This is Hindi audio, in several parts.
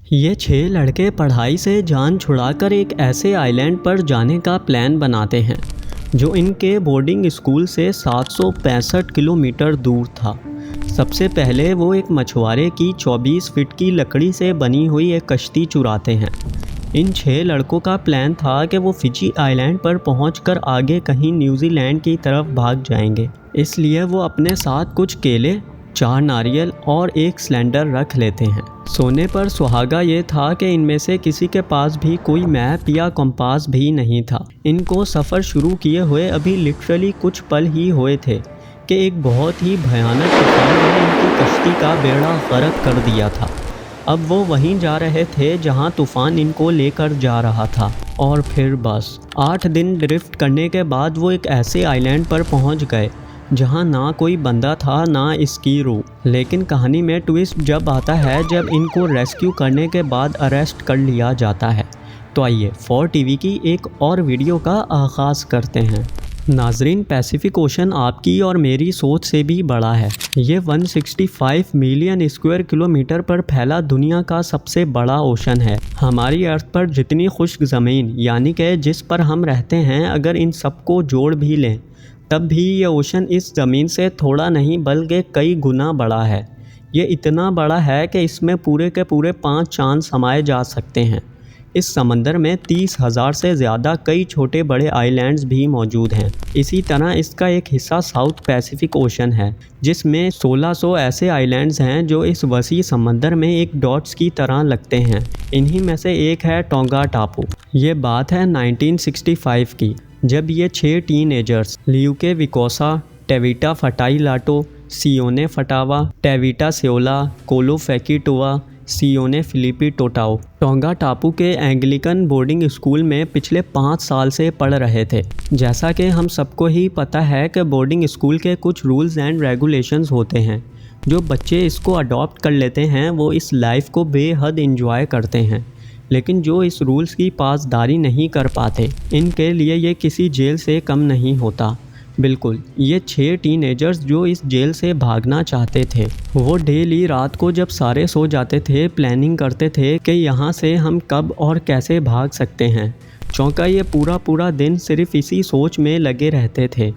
ये 6 लड़के पढ़ाई से जान छुड़ाकर एक ऐसे आइलैंड पर जाने का प्लान बनाते हैं जो इनके बोर्डिंग स्कूल से 765 किलोमीटर दूर था। सबसे पहले वो एक मछुआरे की 24 फीट की लकड़ी से बनी हुई एक कश्ती चुराते हैं। इन 6 लड़कों का प्लान था कि वो फिजी आइलैंड पर पहुंचकर आगे कहीं न्यूजीलैंड की तरफ भाग जाएंगे। इसलिए वो अपने साथ कुछ केले, 4 नारियल और एक सिलेंडर रख लेते हैं। सोने पर सुहागा ये था कि इनमें से किसी के पास भी कोई मैप या कंपास भी नहीं था। इनको सफ़र शुरू किए हुए अभी लिटरली कुछ पल ही हुए थे कि एक बहुत ही भयानक तूफान ने इनकी कश्ती का बेड़ा गर्क कर दिया था। अब वो वहीं जा रहे थे जहां तूफान इनको लेकर जा रहा था। और फिर बस 8 दिन ड्रिफ्ट करने के बाद वो एक ऐसे आइलैंड पर पहुंच गए जहां ना कोई बंदा था ना इसकी रूह। लेकिन कहानी में ट्विस्ट जब आता है जब इनको रेस्क्यू करने के बाद अरेस्ट कर लिया जाता है। तो आइए 4 टीवी की एक और वीडियो का आगाज़ करते हैं। नाजरीन, पैसिफिक ओशन आपकी और मेरी सोच से भी बड़ा है। ये 165 मिलियन स्क्वायर किलोमीटर पर फैला दुनिया का सबसे बड़ा ओशन है। हमारी अर्थ पर जितनी खुश्क ज़मीन यानी कि जिस पर हम रहते हैं, अगर इन सबको जोड़ भी लें तब भी ये ओशन इस ज़मीन से थोड़ा नहीं बल्कि कई गुना बड़ा है। ये इतना बड़ा है कि इसमें पूरे के पूरे 5 चांद समाये जा सकते हैं। इस समंदर में 30,000 से ज़्यादा कई छोटे बड़े आइलैंड्स भी मौजूद हैं। इसी तरह इसका एक हिस्सा साउथ पैसिफिक ओशन है जिसमें 1600 ऐसे आइलैंड्स हैं जो इस वसी समंदर में एक डॉट्स की तरह लगते हैं। इन्हीं में से एक है टोंगा टापू। ये बात है 1965 की, जब ये 6 टीनेजर्स लियूके विकोसा, टेविटा फटाईलाटो, सियोने फटावा, टेविटा सेओला, कोलो फैकीटोआ, सियोने फिलिपी टोटाओ टोंगा टापू के एंग्लिकन बोर्डिंग स्कूल में पिछले 5 साल से पढ़ रहे थे। जैसा कि हम सबको ही पता है कि बोर्डिंग स्कूल के कुछ रूल्स एंड रेगुलेशंस होते हैं। जो बच्चे इसको अडॉप्ट कर लेते हैं वो इस लाइफ को बेहद इंजॉय करते हैं, लेकिन जो इस रूल्स की पासदारी नहीं कर पाते, इनके लिए ये किसी जेल से कम नहीं होता। बिल्कुल, ये 6 टीनेजर्स जो इस जेल से भागना चाहते थे, वो डेली रात को जब सारे सो जाते थे प्लानिंग करते थे कि यहाँ से हम कब और कैसे भाग सकते हैं। चौंका ये पूरा दिन सिर्फ इसी सोच में लगे रहते थे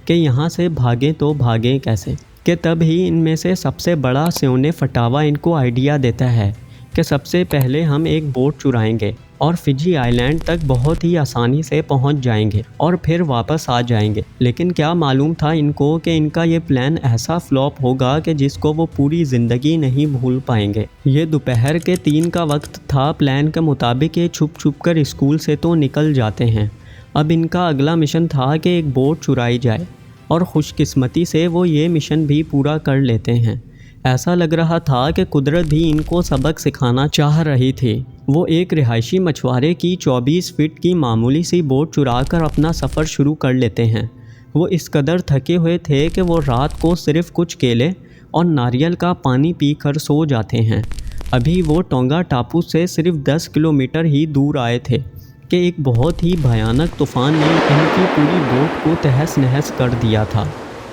कि यहाँ से भागें तो भागें कैसे। कि तब ही इनमें से सबसे बड़ा सियोने फटावा इनको आइडिया देता है कि सबसे पहले हम एक बोट चुराएंगे और फिजी आइलैंड तक बहुत ही आसानी से पहुंच जाएंगे और फिर वापस आ जाएंगे। लेकिन क्या मालूम था इनको कि इनका ये प्लान ऐसा फ्लॉप होगा कि जिसको वो पूरी ज़िंदगी नहीं भूल पाएंगे। ये दोपहर के 3 का वक्त था। प्लान के मुताबिक ये छुप कर स्कूल से तो निकल जाते हैं। अब इनका अगला मिशन था कि एक बोट चुराई जाए और खुशकिस्मती से वो ये मिशन भी पूरा कर लेते हैं। ऐसा लग रहा था कि कुदरत भी इनको सबक सिखाना चाह रही थी। वो एक रिहायशी मछुआरे की 24 फीट की मामूली सी बोट चुराकर अपना सफ़र शुरू कर लेते हैं। वो इस कदर थके हुए थे कि वो रात को सिर्फ कुछ केले और नारियल का पानी पीकर सो जाते हैं। अभी वो टोंगा टापू से सिर्फ 10 किलोमीटर ही दूर आए थे कि एक बहुत ही भयानक तूफ़ान ने इनकी पूरी बोट को तहस नहस कर दिया था।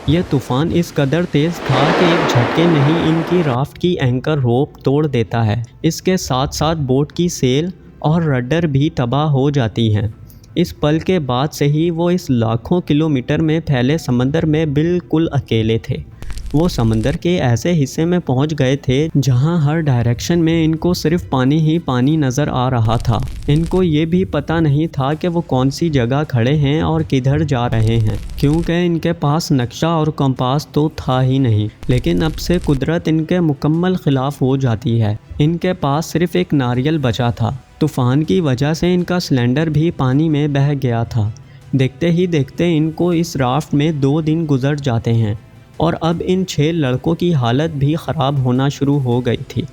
यह तूफ़ान इस कदर तेज़ था कि एक झटके में ही इनकी राफ्ट की एंकर रोप तोड़ देता है। इसके साथ साथ बोट की सेल और रडर भी तबाह हो जाती हैं। इस पल के बाद से ही वो इस लाखों किलोमीटर में फैले समंदर में बिल्कुल अकेले थे। वो समंदर के ऐसे हिस्से में पहुंच गए थे जहां हर डायरेक्शन में इनको सिर्फ पानी ही पानी नज़र आ रहा था। इनको ये भी पता नहीं था कि वो कौन सी जगह खड़े हैं और किधर जा रहे हैं, क्योंकि इनके पास नक्शा और कंपास तो था ही नहीं। लेकिन अब से कुदरत इनके मुकम्मल खिलाफ हो जाती है। इनके पास सिर्फ एक नारियल बचा था। तूफ़ान की वजह से इनका सिलेंडर भी पानी में बह गया था। देखते ही देखते इनको इस राफ्ट में 2 दिन गुजर जाते हैं और अब इन 6 लड़कों की हालत भी ख़राब होना शुरू हो गई थी।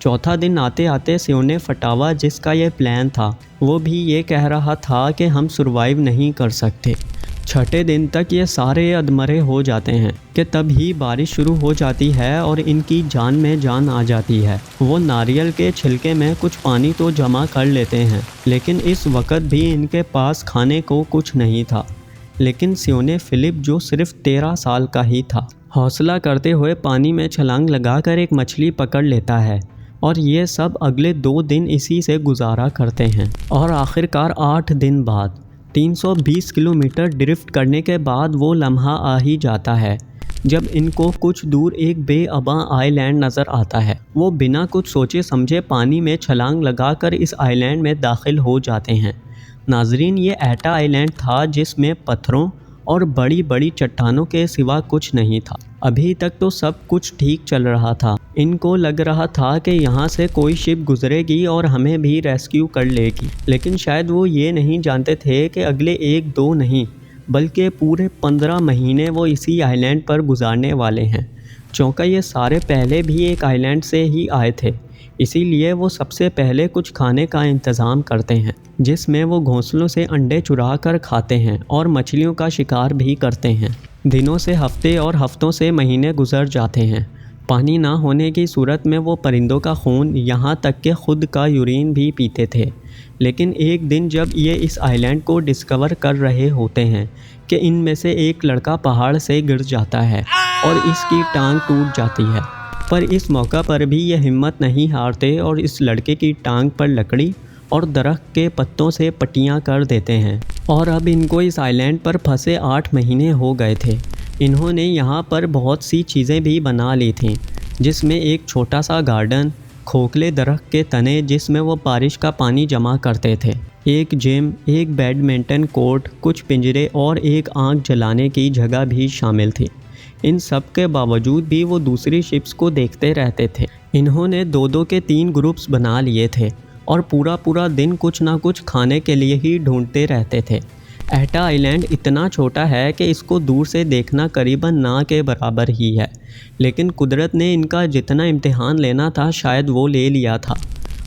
चौथा दिन आते आते सियोने फटावा, जिसका ये प्लान था, वो भी ये कह रहा था कि हम सरवाइव नहीं कर सकते। छठे दिन तक ये सारे अधमरे हो जाते हैं कि तब ही बारिश शुरू हो जाती है और इनकी जान में जान आ जाती है। वो नारियल के छिलके में कुछ पानी तो जमा कर लेते हैं, लेकिन इस वक्त भी इनके पास खाने को कुछ नहीं था। लेकिन सियोने फिलिप, जो सिर्फ 13 साल का ही था, हौसला करते हुए पानी में छलांग लगाकर एक मछली पकड़ लेता है। और ये सब अगले 2 दिन इसी से गुजारा करते हैं। और आखिरकार 8 दिन बाद 320 किलोमीटर ड्रिफ्ट करने के बाद वो लम्हा आ ही जाता है जब इनको कुछ दूर एक बेअबा आइलैंड नज़र आता है। वो बिना कुछ सोचे समझे पानी में छलांग लगाकर इस आइलैंड में दाखिल हो जाते हैं। नाजरीन, ये एटा आइलैंड था जिसमें पत्थरों और बड़ी बड़ी चट्टानों के सिवा कुछ नहीं था। अभी तक तो सब कुछ ठीक चल रहा था। इनको लग रहा था कि यहाँ से कोई शिप गुजरेगी और हमें भी रेस्क्यू कर लेगी, लेकिन शायद वो ये नहीं जानते थे कि अगले 1-2 नहीं बल्कि पूरे 15 महीने वो इसी आइलैंड पर गुजारने वाले हैं। चूँकि ये सारे पहले भी एक आइलैंड से ही आए थे, इसीलिए वो सबसे पहले कुछ खाने का इंतज़ाम करते हैं, जिसमें वो घोंसलों से अंडे चुरा कर खाते हैं और मछलियों का शिकार भी करते हैं। दिनों से हफ्ते और हफ्तों से महीने गुजर जाते हैं। पानी ना होने की सूरत में वो परिंदों का खून, यहाँ तक कि खुद का यूरिन भी पीते थे। लेकिन एक दिन जब ये इस आइलैंड को डिस्कवर कर रहे होते हैं कि इनमें से एक लड़का पहाड़ से गिर जाता है और इसकी टांग टूट जाती है। पर इस मौका पर भी ये हिम्मत नहीं हारते और इस लड़के की टांग पर लकड़ी और दरख्त के पत्तों से पट्टियाँ कर देते हैं। और अब इनको इस आइलैंड पर फंसे 8 महीने हो गए थे। इन्होंने यहाँ पर बहुत सी चीज़ें भी बना ली थीं, जिसमें एक छोटा सा गार्डन, खोखले दरख्त के तने जिसमें वो बारिश का पानी जमा करते थे, एक जिम, एक बैडमिंटन कोर्ट, कुछ पिंजरे और एक आग जलाने की जगह भी शामिल थी। इन सब के बावजूद भी वो दूसरी शिप्स को देखते रहते थे। इन्होंने 2-2 के 3 ग्रुप्स बना लिए थे और पूरा दिन कुछ ना कुछ खाने के लिए ही ढूंढते रहते थे। एटा आइलैंड इतना छोटा है कि इसको दूर से देखना करीबन ना के बराबर ही है, लेकिन कुदरत ने इनका जितना इम्तिहान लेना था शायद वो ले लिया था।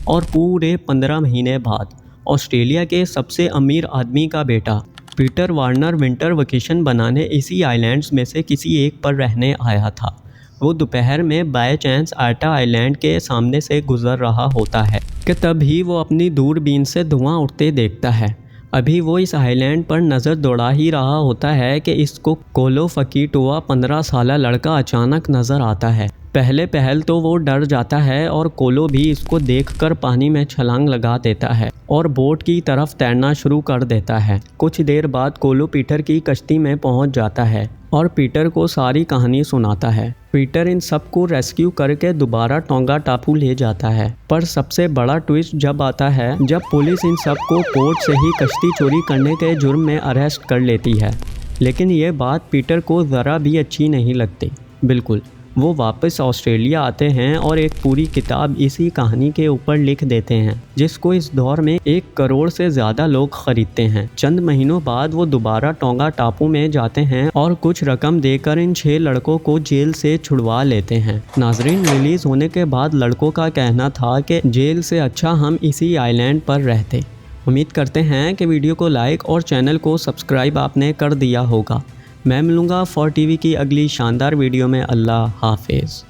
और पूरे 15 महीने बाद ऑस्ट्रेलिया के सबसे अमीर आदमी का बेटा पीटर वार्नर विंटर वेकेशन बनाने इसी आइलैंड्स में से किसी एक पर रहने आया था। वो दोपहर में बाय चांस एटा आइलैंड के सामने से गुजर रहा होता है कि तभी वो अपनी दूरबीन से धुआं उठते देखता है। अभी वो इस आइलैंड पर नज़र दौड़ा ही रहा होता है कि इसको कोलो फकीटोआ 15 साला लड़का अचानक नज़र आता है। पहल तो वो डर जाता है और कोलो भी इसको देखकर पानी में छलांग लगा देता है और बोट की तरफ तैरना शुरू कर देता है। कुछ देर बाद कोलो पीटर की कश्ती में पहुंच जाता है और पीटर को सारी कहानी सुनाता है। पीटर इन सबको रेस्क्यू करके दोबारा टोंगा टापू ले जाता है। पर सबसे बड़ा ट्विस्ट जब आता है जब पुलिस इन सबको पोर्ट से ही कश्ती चोरी करने के जुर्म में अरेस्ट कर लेती है। लेकिन ये बात पीटर को ज़रा भी अच्छी नहीं लगती। बिल्कुल, वो वापस ऑस्ट्रेलिया आते हैं और एक पूरी किताब इसी कहानी के ऊपर लिख देते हैं, जिसको इस दौर में 1 करोड़ से ज़्यादा लोग ख़रीदते हैं। चंद महीनों बाद वो दोबारा टोंगा टापू में जाते हैं और कुछ रकम देकर इन 6 लड़कों को जेल से छुड़वा लेते हैं। नाजरीन, रिलीज़ होने के बाद लड़कों का कहना था कि जेल से अच्छा हम इसी आइलैंड पर रहते। उम्मीद करते हैं कि वीडियो को लाइक और चैनल को सब्सक्राइब आपने कर दिया होगा। मैं मिलूँगा 4 TV की अगली शानदार वीडियो में। अल्लाह हाफिज़।